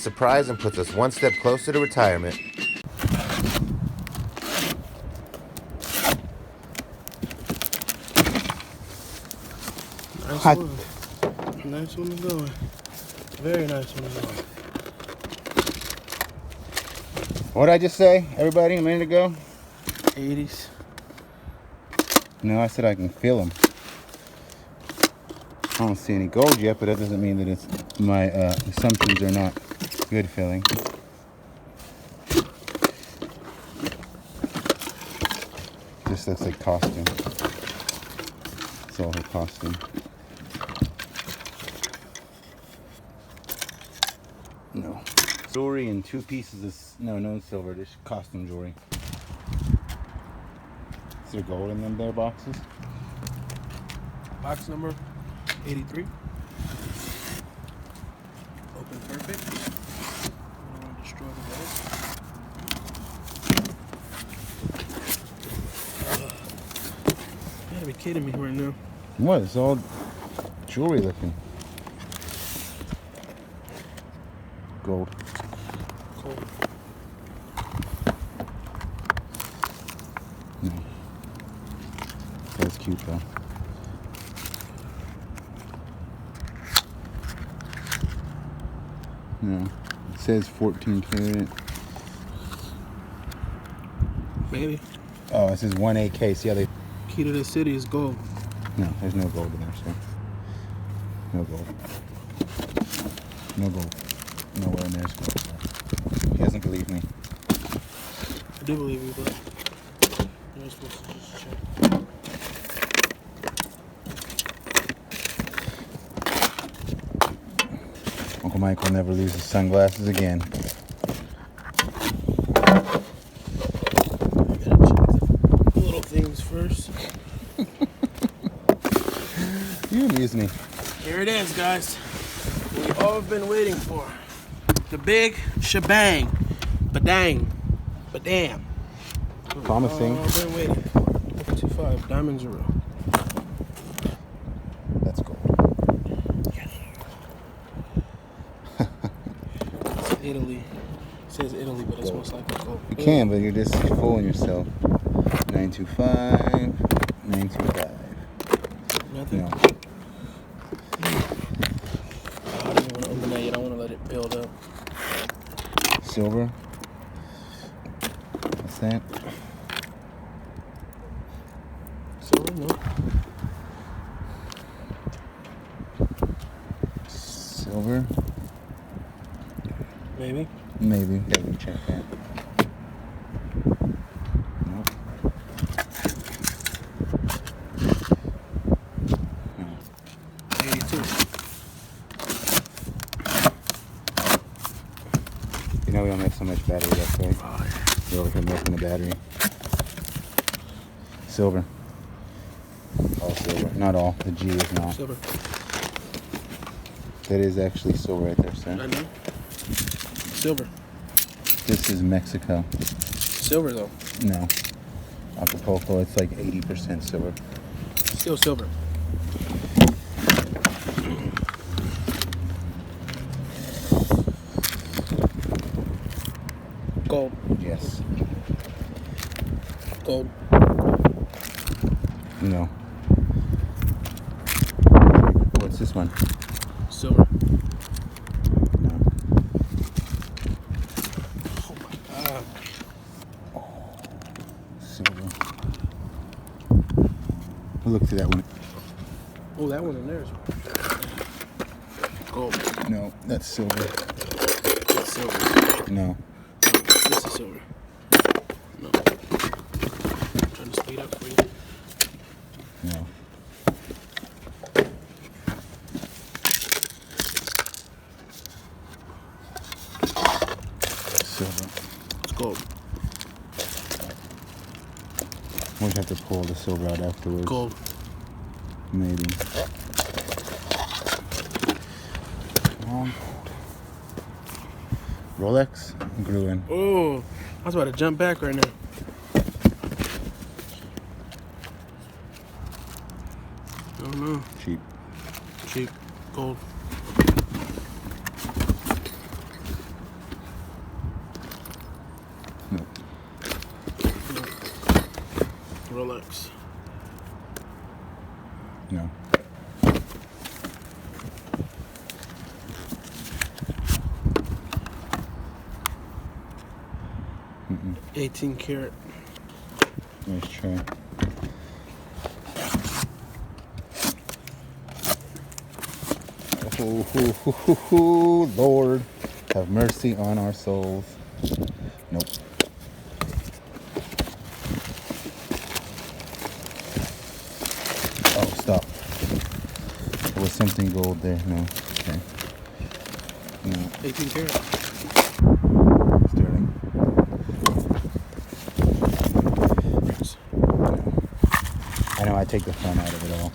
Surprise and puts us one step closer to retirement. Nice one. Nice one to go. Very nice one to go. What did I just say, everybody, a minute ago? 80s. No, I said I can feel them. I don't see any gold yet, but that doesn't mean that it's my assumptions are not good feeling. This looks like costume. It's all her costume. No. Jewelry and 2 pieces of, no silver, this costume jewelry. Is there gold in them there boxes? Box number 83. Open perfect. I don't want to destroy the bag. You gotta be kidding me right now. What? It's all jewelry looking. Gold. Cool. No. That's cute though. No. It says 14 karat. Maybe. Oh, it says 1AK. See how they... Key to the city is gold. No, there's no gold in there, sir. No gold. No gold. Nowhere in there's gold. Sir. He doesn't believe me. I do believe you, but you're supposed to just check. Uncle Mike will never lose his sunglasses again. Little things first. You amuse me. Here it is, guys. We've all been waiting for. The big shebang. Badang. Badam. Promising. All been waiting for. 25 Diamond Zero. That's gold. It's Italy. It says Italy, but it's most likely gold. You can, but you're just fooling yourself. 925. 925. Nothing. No. I don't even want to open that yet. I want to let it build up. Silver. What's that? Silver, no. Silver? Maybe. Maybe. Yeah, we can check that. Nope. No. 82. You know we don't have so much battery left, right? We're over here milking the battery. Silver. All silver. Not all. The G is not. Silver. That is actually silver right there, sir. I know. Silver. This is Mexico. Silver, though. No. Acapulco, it's like 80% silver. Still silver. Gold. Yes. Gold. No. What's this one? Silver. No. Oh my god. Silver. We'll look through that one. Oh, that one in there is gold. No, that's silver. That's silver. No. This is silver. No. I'm trying to speed up for you. No. Silver. It's gold. We'll have to pull the silver out afterwards. Gold. Maybe. Rolex? Gruen. Oh, I was about to jump back right now. I don't know. Cheap. Cheap. Gold. No. Rolex. No. Mm-mm. 18 karat. Nice try. Oh, Lord, have mercy on our souls. Nope. Oh, stop. There was something gold there. No. Okay. No. 18 karat. Sterling. Yes. I know I take the fun out of it all.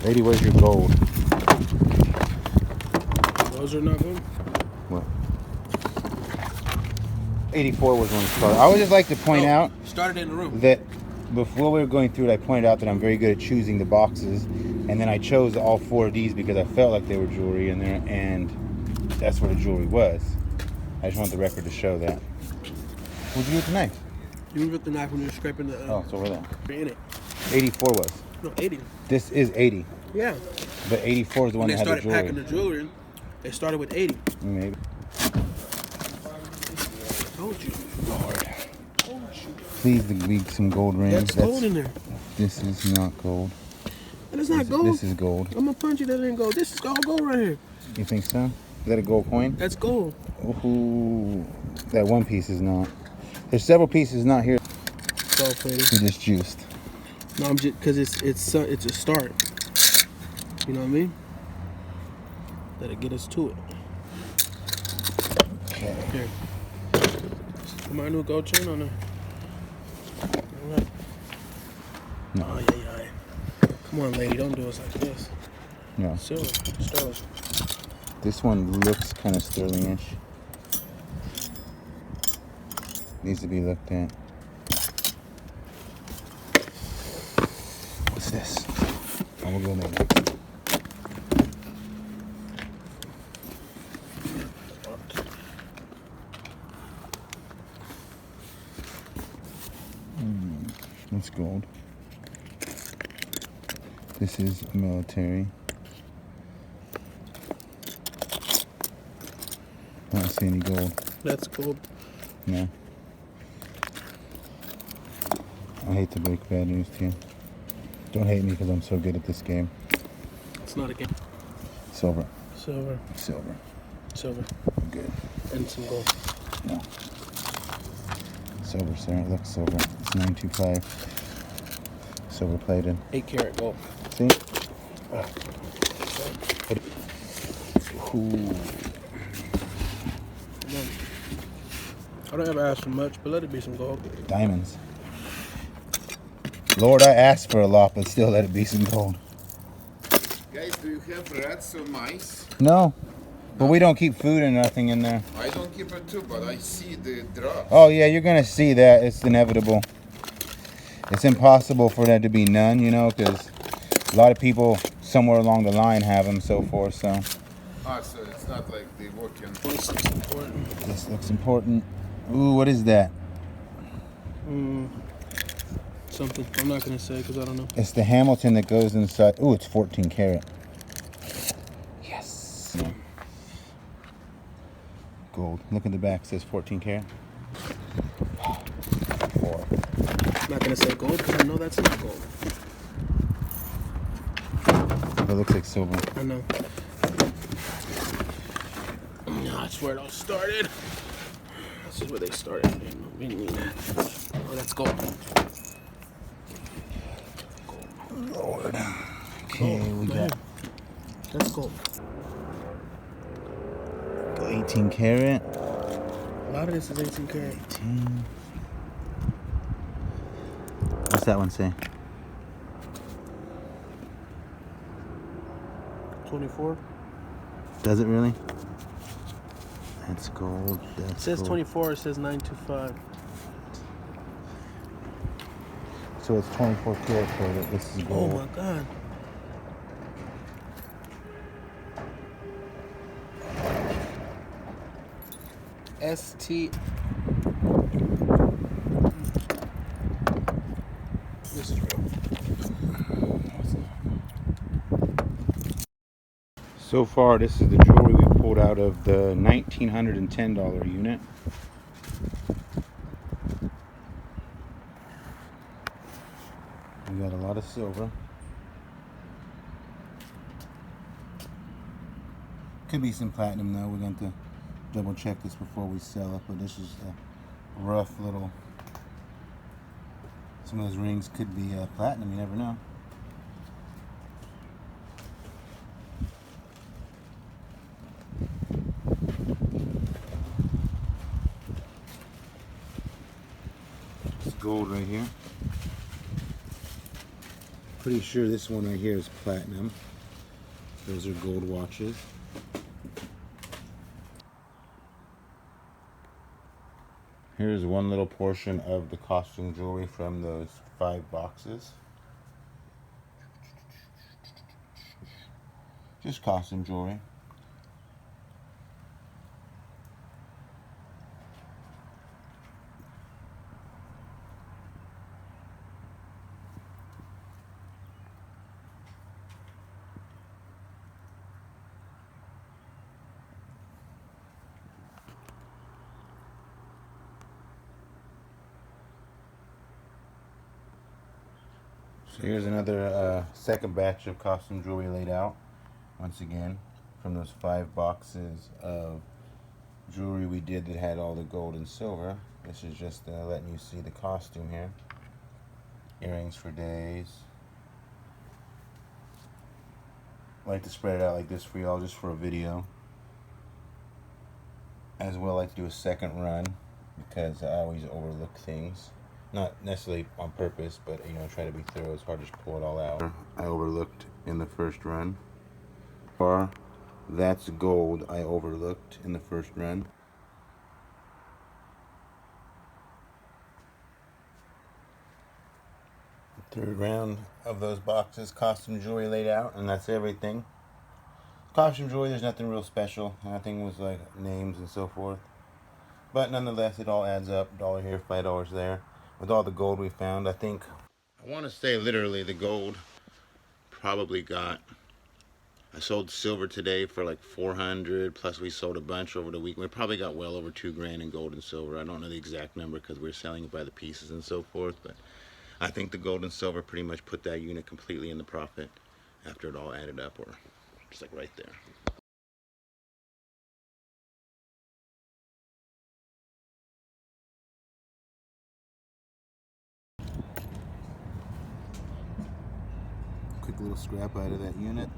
Lady, where's your gold? Those are not good. What? 84 was when it started. I would just like to point out Started in the room. that before we were going through it, I pointed out that I'm very good at choosing the boxes, and then I chose all 4 of these because I felt like they were jewelry in there, and that's what the jewelry was. I just want the record to show that. What'd you do with the knife? You move with the knife when you're scraping the. Oh, it's over there. In it. 84 was. No, 80. This is 80, Yeah. but 84 is the one When they that had the started packing jewelry. the jewelry, they started with 80. Maybe. Told you. Lord. Please be some gold rings. That's gold in there. This is not gold. And it's not gold. This is gold. I'm gonna punch you that ain't gold. This is all gold right here. You think so? Is that a gold coin? That's gold. Ooh, that one piece is not. There's several pieces not here. It's all plated. You just juiced. No, I'm just because it's a start. You know what I mean? Let it get us to it. Okay. Here. Put my new gold chain on there. All right. No. Oh, yeah. Come on, lady. Don't do us like this. No. Silver. Sterling. This one looks kind of sterling-ish. Needs to be looked at. What's this? I will go there next. That's gold. This is military. I don't see any gold. That's gold. No. I hate to break bad news to you. Don't hate me because I'm so good at this game. It's not a game. Silver. Silver. Silver. Silver. Good. And some gold. No. Silver, sir. It looks silver. It's 925. Silver plated. 8 karat gold. See? Ooh. I don't ever ask for much, but let it be some gold. Diamonds. Lord, I asked for a lot, but still let it be some gold. Guys, do you have rats or mice? No. But we don't keep food and nothing in there. I don't keep it too, but I see the drops. Oh, yeah, you're going to see that. It's inevitable. It's impossible for there to be none, you know, because a lot of people somewhere along the line have them, so forth, so. Ah, so it's not like they work in. This looks important. This looks important. Ooh, what is that? Something. I'm not going to say because I don't know. It's the Hamilton that goes inside. Ooh, it's 14 karat. Yes. Gold. Look at the back. It says 14 karat. 4. I'm not going to say gold because I know that's not gold. It looks like silver. I know. No, that's where it all started. This is where they started. We didn't need that. Oh, that's gold. Lord. Okay, we got That's gold. 18 karat. A lot of this is 18 karat. 18. What's that one say? 24. Does it really? That's gold. That's It says gold. 24. It says 925. So it's 24 karat plated. This is Oh gold. my god. ST. This is real. So far, this is the jewelry we pulled out of the $1,910 unit. We got a lot of silver. Could be some platinum though. We're going to double check this before we sell it, but this is a rough little. Some of those rings could be platinum, you never know. It's gold right here. Pretty sure this one right here is platinum. Those are gold watches. Here's one little portion of the costume jewelry from those 5 boxes. Just costume jewelry. So here's another second batch of costume jewelry laid out. Once again, from those 5 boxes of jewelry we did that had all the gold and silver. This is just letting you see the costume here. Earrings for days. I like to spread it out like this for y'all just for a video. As well, I like to do a second run because I always overlook things. Not necessarily on purpose, but you know, try to be thorough. It's hard to just pull it all out. I overlooked in the first run. That's gold I overlooked in the first run. Third round of those boxes, costume jewelry laid out, and that's everything. Costume jewelry, there's nothing real special. Nothing was like names and so forth. But nonetheless, it all adds up. $1 here, $5 there. With all the gold we found, I think, I want to say literally the gold probably got, I sold silver today for like 400, plus we sold a bunch over the week. We probably got well over 2 grand in gold and silver. I don't know the exact number because we're selling it by the pieces and so forth, but I think the gold and silver pretty much put that unit completely in the profit after it all added up, or just like right there. Quick little scrap out of that unit.